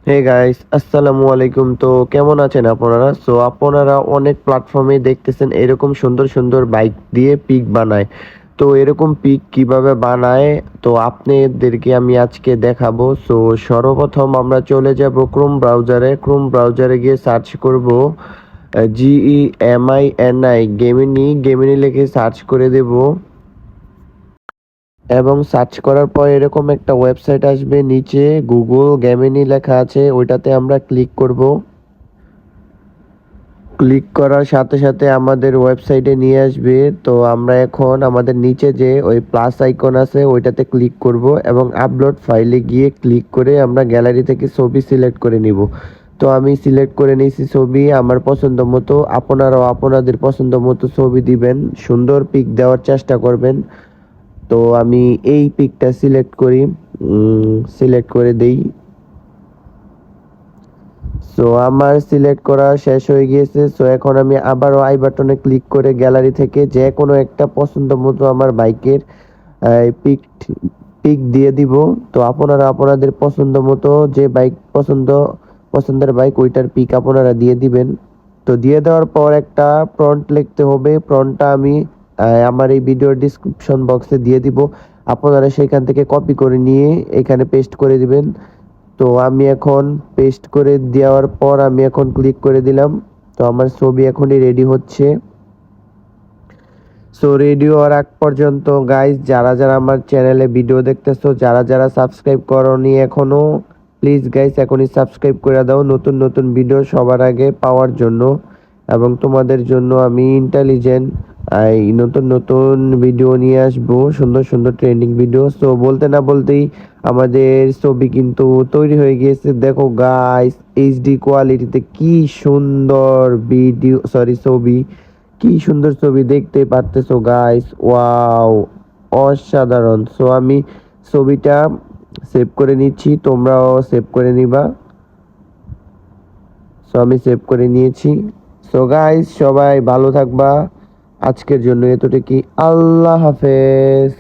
Hey guys, আসসালামু আলাইকুম। তো কেমন আছেন আপনারা? আপনারা অনেক প্ল্যাটফর্মে দেখতেছেন এরকম সুন্দর সুন্দর বাইক দিয়ে পিক বানায়। তো এরকম পিক কিভাবে বানায় তো আপনাদেরকে আমি আজকে দেখাবো। সর্বপ্রথম আমরা চলে যাব ক্রোম ব্রাউজারে গিয়ে সার্চ করব গেমিনি লিখে সার্চ করে দেব। এবং সার্চ করার পর এরকম একটা ওয়েবসাইট আসবে, নিচে গুগল গেমিনি লেখা আছে, ওইটাতে আমরা ক্লিক করব। ক্লিক করার সাথে সাথে আমাদের ওয়েবসাইটে নিয়ে আসবে। তো আমরা এখন আমাদের নিচে যে ওই প্লাস আইকন আছে ওইটাতে ক্লিক করব এবং আপলোড ফাইলে গিয়ে ক্লিক করে আমরা গ্যালারি থেকে ছবি সিলেক্ট করে নিব। তো আমি সিলেক্ট করে নিয়েছি ছবি আমার পছন্দ মতো। আপনারাও আপনাদের পছন্দ মতো ছবি দিবেন, সুন্দর পিক দেওয়ার চেষ্টা করবেন। তো আমি এই পিকটা সিলেক্ট করে দেই। আমার সিলেক্ট করা শেষ হয়ে গিয়েছে। এখন আমি আবারও আই বাটনে ক্লিক করে গ্যালারি থেকে যে কোনো একটা পছন্দ মতো আমার বাইকের পিক পিক দিয়ে দিব। তো আপনারা আপনাদের পছন্দ মতো যে বাইক পছন্দের বাইক ওইটার পিক আপনারা দিয়ে দিবেন। তো দিয়ে দেওয়ার পর একটা প্রম্পট লিখতে হবে। প্রম্পটটা আমি আমার এই ভিডিওর ডিসক্রিপশন বক্সে দিয়ে দিব। আপনারা সেখান থেকে কপি করে নিয়ে এখানে পেস্ট করে দিবেন। তো আমি এখন পেস্ট করে দেওয়ার পর আমি এখন ক্লিক করে দিলাম। তো আমার ছবি এখনই রেডি হচ্ছে। রেডি হওয়ার আগ পর্যন্ত গাইস, যারা যারা আমার চ্যানেলে ভিডিও দেখতেছো, যারা যারা সাবস্ক্রাইব করোনি এখনো, প্লিজ গাইস এখনই সাবস্ক্রাইব করে দাও নতুন নতুন ভিডিও সবার আগে পাওয়ার জন্য। এবং তোমাদের জন্য আমি ইন্টেলিজেন্ট এই নতুন নতুন ভিডিও নিয়ে আসবো, সুন্দর সুন্দর ট্রেন্ডিং ভিডিও। বলতে না বলতেই আমাদের ছবি কিন্তু তৈরি হয়ে গিয়েছে। দেখো গাইস, এইচডি কোয়ালিটিতে কি সুন্দর ছবি, কি সুন্দর ছবি দেখতে পারতেছো গাইস, ওয়াও, অসাধারণ। আমি ছবিটা সেভ করে নিচ্ছি, তোমরাও সেভ করে নিবা। আমি সেভ করে নিয়েছি। গাইস, সবাই ভালো থাকবা। আজকের জন্য এতটুকুই। আল্লাহ হাফেজ।